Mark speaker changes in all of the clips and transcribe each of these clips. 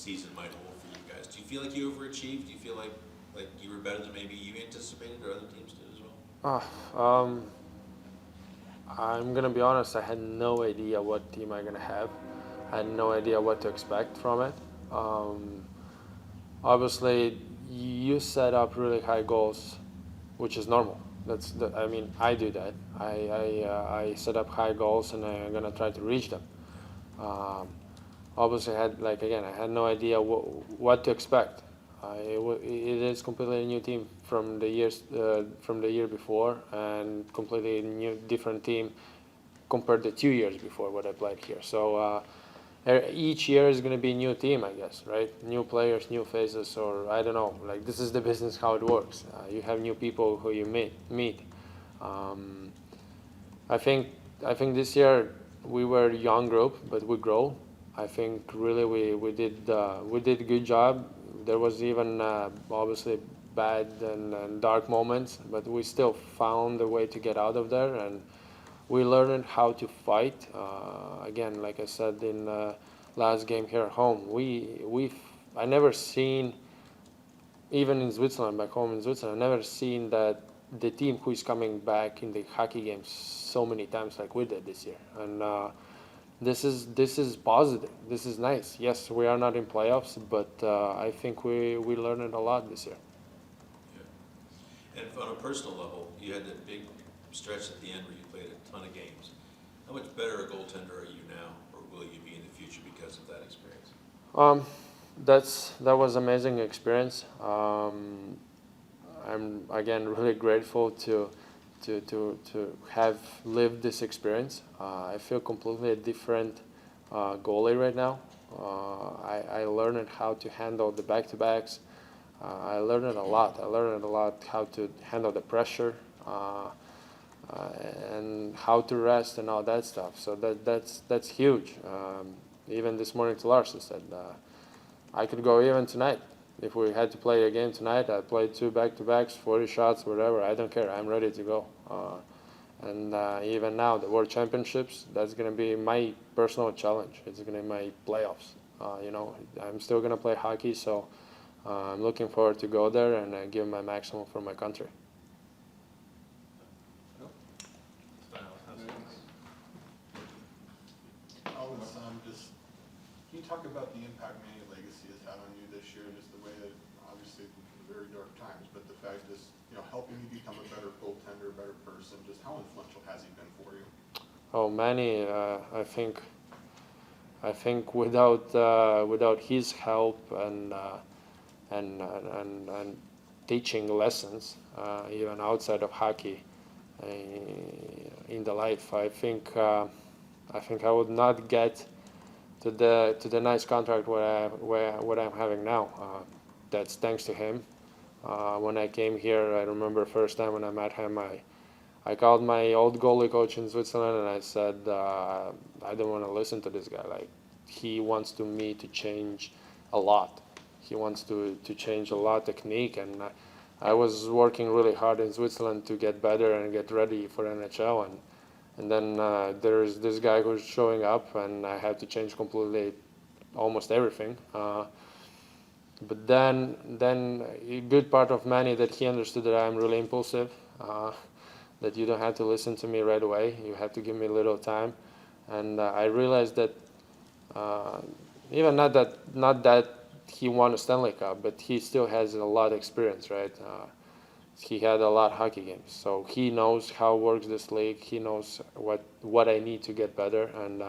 Speaker 1: season might hold for you guys. Do you feel like you overachieved? Do you feel like you were better than maybe you anticipated or other teams did as well?
Speaker 2: I'm gonna be honest. I had no idea what team I'm gonna have. I had no idea what to expect from it. Um, Obviously, you set up really high goals, which is normal. I mean, I do that. I set up high goals and I'm gonna try to reach them. Um, Obviously, I had like again, I had no idea what to expect. It is completely a new team from the year before, and completely new different team compared to 2 years before what I played here. So each year is going to be a new team, I guess, right? New players, new faces, or I don't know. Like this is the business how it works. You have new people who you meet. Um, I think I think this year we were a young group, but we grow. I think really we did a good job. There was even obviously bad and dark moments, but we still found a way to get out of there, and we learned how to fight. Again, like I said in last game here at home, I never seen, even in Switzerland, back home in Switzerland, I never seen that the team who is coming back in the hockey games so many times like we did this year. And this is positive. This is nice. Yes, we are not in playoffs, but I think we learned a lot this year.
Speaker 1: Yeah. And on a personal level, you had that big stretch at the end where you played a ton of games. How much better a goaltender are you now, or will you be in the future because of that experience?
Speaker 2: Um, that was amazing experience. I'm again really grateful to have lived this experience. I feel completely different goalie right now. I learned how to handle the back-to-backs. I learned a lot. I learned a lot how to handle the pressure uh, and how to rest and all that stuff. So that's huge. Even this morning to Lars, I said I could go even tonight. If we had to play a game tonight, I'd play two back-to-backs, 40 shots, whatever. I don't care. I'm ready to go. And even now, the World Championships, that's going to be my personal challenge. It's going to be my playoffs. I'm still going to play hockey, so I'm looking forward to go there and give my maximum for my country.
Speaker 3: Elvis, just can you talk about the impact Manny Legacy has had on you this year? Just the way that obviously very dark times, but the fact just helping you become a better goaltender, a better person. Just how influential has he been for you?
Speaker 2: Oh, Manny, I think without his help and teaching lessons, even outside of hockey, in the life, I think I would not get to the nice contract what I'm having now. That's thanks to him. When I came here, I remember first time when I met him, I called my old goalie coach in Switzerland and I said, I don't want to listen to this guy. Like, he wants me to change a lot. He wants to change a lot technique, and I was working really hard in Switzerland to get better and get ready for NHL, and then there's this guy who's showing up, and I have to change completely almost everything. But then a good part of Manny that he understood that I'm really impulsive, that you don't have to listen to me right away. You have to give me a little time, and I realized that uh, even not that he won a Stanley Cup, but he still has a lot of experience, right? He had a lot of hockey games, so he knows how works this league. He knows what I need to get better, and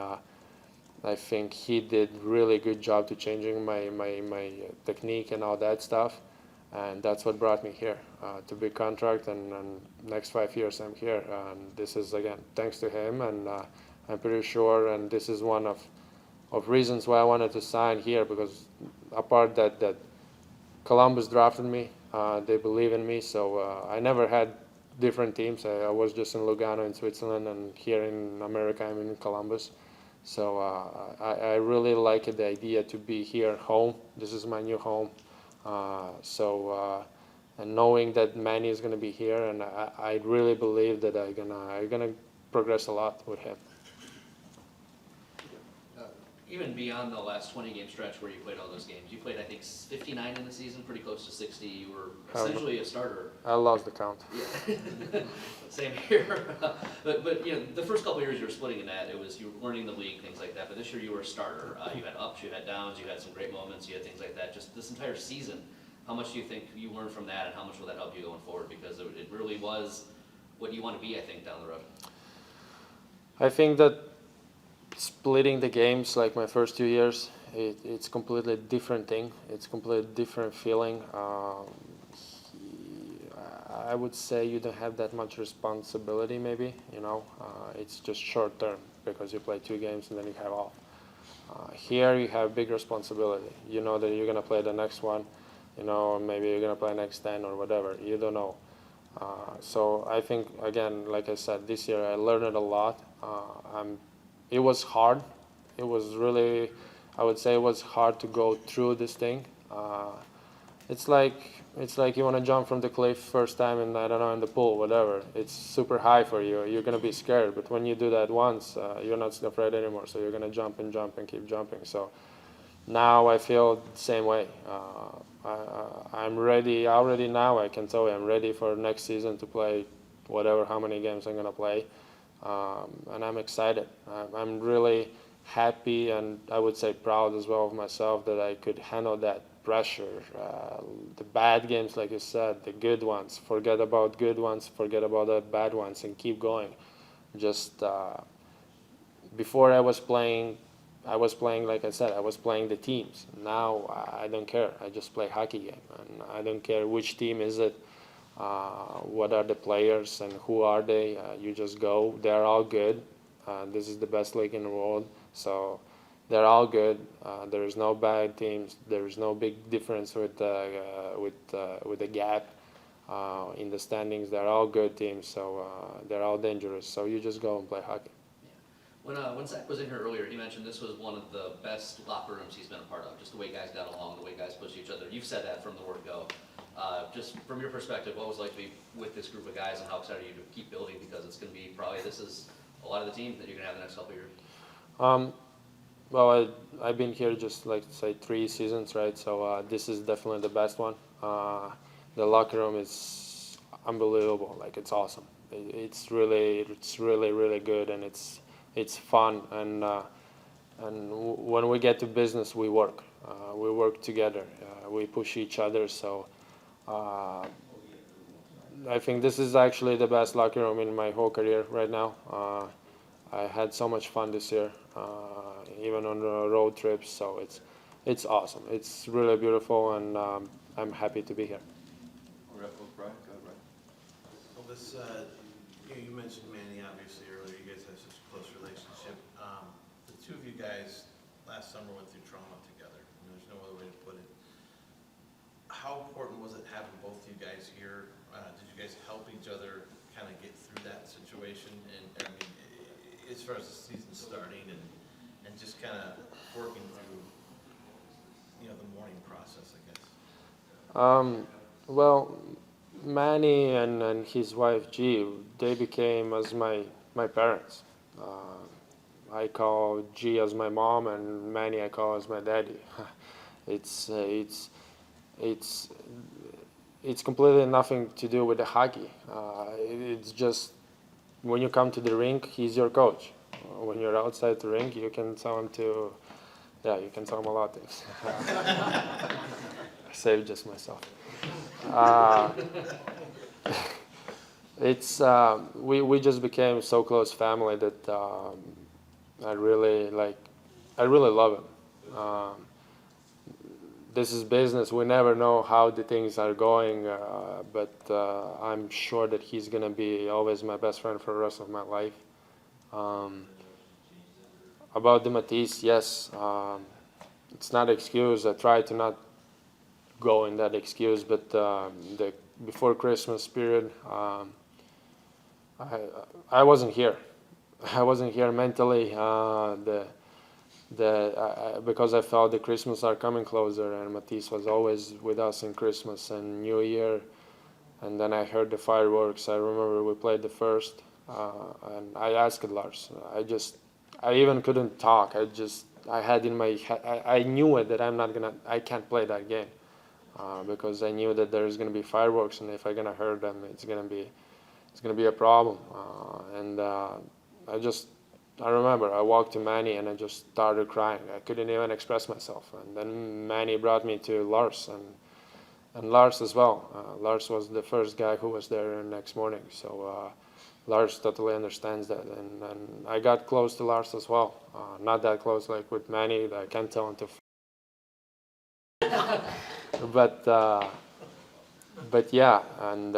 Speaker 2: I think he did really good job to changing my technique and all that stuff, and that's what brought me here to big contract, and next 5 years I'm here, and this is again thanks to him, and I'm pretty sure, and this is one of reasons why I wanted to sign here, because apart that Columbus drafted me, they believe in me, so I never had different teams. I was just in Lugano in Switzerland, and here in America I'm in Columbus. So I really like the idea to be here home. This is my new home. And knowing that Manny is going to be here, and I really believe that I'm gonna progress a lot with him.
Speaker 3: Uh,
Speaker 4: even beyond the last 20-game stretch where you played all those games, you played, I think, 59 in the season, pretty close to 60. You were essentially a starter.
Speaker 2: I lost the count.
Speaker 4: Yeah. Same here. but you know, the first couple of years you were splitting in that, it was you were learning the league, things like that. But this year you were a starter. You had ups, you had downs, you had some great moments, you had things like that. Just this entire season, how much do you think you learned from that, and how much will that help you going forward? Because it really was what you want to be, I think, down the road.
Speaker 2: I think that splitting the games like my first 2 years, it's completely different thing. It's completely different feeling. I would say you don't have that much responsibility maybe, you know. It's just short term because you play 2 games and then you have off. Here you have big responsibility. You know that you're going to play the next one, you know, maybe you're going to play next 10 or whatever. You don't know. So I think, again, like I said, this year I learned a lot. It was hard. It was really, I would say it was hard to go through this thing. It's like you want to jump from the cliff first time and I don't know, in the pool, whatever. It's super high for you. You're going to be scared. But when you do that once, you're not afraid anymore. So you're going to jump and jump and keep jumping. So now I feel the same way. I'm ready already now. I can tell you I'm ready for next season to play whatever, how many games I'm going to play. And I'm excited. I'm really happy and I would say proud as well of myself that I could handle that pressure. The bad games, like you said, the good ones. Forget about good ones, forget about the bad ones and keep going. Just before I was playing, like I said, I was playing the teams. Now I don't care. I just play hockey game. And I don't care which team is it, what are the players and who are they. You just go. They're all good. This is the best league in the world. So they're all good. There is no bad teams. There is no big difference with the gap in the standings. They're all good teams. So they're all dangerous. So you just go and play hockey.
Speaker 4: When Zach was in here earlier, he mentioned this was one of the best locker rooms he's been a part of, just the way guys got along, the way guys pushed each other. You've said that from the word go. Just from your perspective, what was it like to be with this group of guys and how excited are you to keep building, because it's going to be probably, this is a lot of the team that you're going to have the next couple of years.
Speaker 2: Well, I've been here just like say 3 seasons, right? So this is definitely the best one. The locker room is unbelievable. Like it's awesome. It's really good, and it's fun. And when we get to business, we work. We work together. We push each other. So I think this is actually the best locker room in my whole career right now. I had so much fun this year, even on the road trips. So it's awesome. It's really beautiful, and I'm happy to be here.
Speaker 5: All right, well, Brian, go ahead, Brian.
Speaker 6: Elvis, you mentioned Manny obviously earlier. You guys have such a close relationship. The two of you guys last summer went through trauma together. And there's no other way to put it. How important was it having both of you guys here? Did you guys help each other kind of get through that situation? And I mean, as far as the season starting and just kind of working through, you know, the mourning process, I guess.
Speaker 2: Well, Manny and his wife G, they became as my parents. I call G as my mom, and Manny I call as my daddy. It's completely nothing to do with the hockey. It's just when you come to the rink, he's your coach. When you're outside the rink, you can tell him you can tell him a lot of things. I saved just myself. We just became so close family that I really love him. This is business. We never know how the things are going, but I'm sure that he's gonna be always my best friend for the rest of my life. About the Matisse, yes, it's not an excuse. I try to not go in that excuse, but the before Christmas period, I wasn't here. I wasn't here mentally. Because I felt the Christmas are coming closer, and Matisse was always with us in Christmas and New Year. And then I heard the fireworks. I remember we played the first, and I asked Lars. I even couldn't talk. I had in my head, I knew it that I can't play that game because I knew that there's gonna be fireworks, and if I'm gonna hurt them, it's gonna be a problem. I remember I walked to Manny and I just started crying. I couldn't even express myself. And then Manny brought me to Lars and Lars as well. Lars was the first guy who was there the next morning. So Lars totally understands that. And I got close to Lars as well. Not that close like with Manny. I can't tell him to. But yeah, and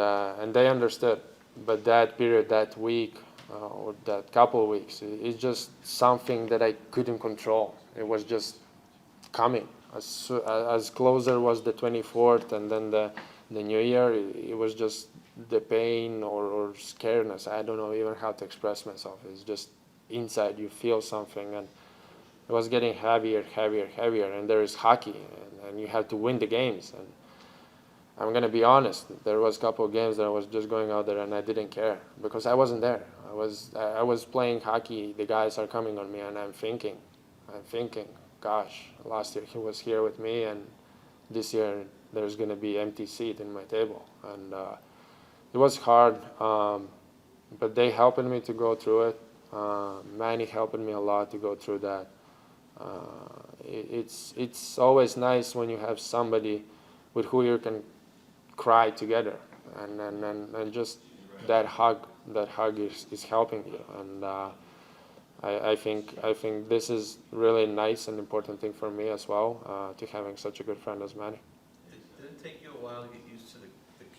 Speaker 2: they understood. But that period, that week, or that couple of weeks, it's just something that I couldn't control. It was just coming. As closer was the 24th, and then the New Year, it was just the pain or scaredness. I don't know even how to express myself. It's just inside you feel something, and it was getting heavier, and there is hockey, and you have to win the games. And I'm gonna be honest, there was a couple of games that I was just going out there and I didn't care because I wasn't there. I was playing hockey, the guys are coming on me, and I'm thinking, gosh, last year he was here with me, and this year there's gonna be empty seat in my table. And it was hard, but they helped me to go through it. Manny helped me a lot to go through that. It's always nice when you have somebody with who you can cry together, and just that hug is helping you. And I think this is really nice and important thing for me as well, to having such a good friend as Manny.
Speaker 6: Did it take you a while to get used to the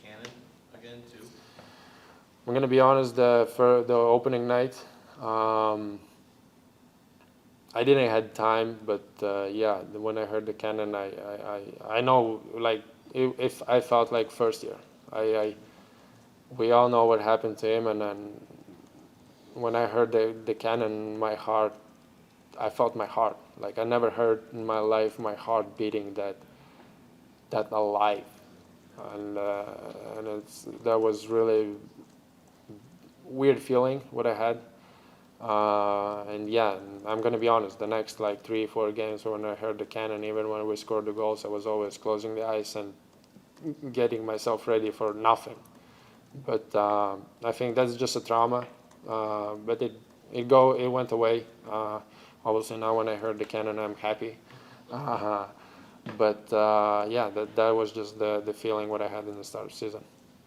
Speaker 6: cannon again too?
Speaker 2: I'm gonna be honest. For the opening night, I didn't had time, but yeah, when I heard the cannon, I know, like, if I felt like first year. We all know what happened to him, and then when I heard the cannon, I felt my heart. Like I never heard in my life my heart beating that alive, and that was really weird feeling what I had. And yeah, I'm gonna be honest. The next like 3-4 games, when I heard the cannon, even when we scored the goals, I was always closing the eyes and getting myself ready for nothing. But I think that's just a trauma. But it went away. Obviously now when I heard the cannon, I'm happy. But yeah, that was just the feeling what I had in the start of the season.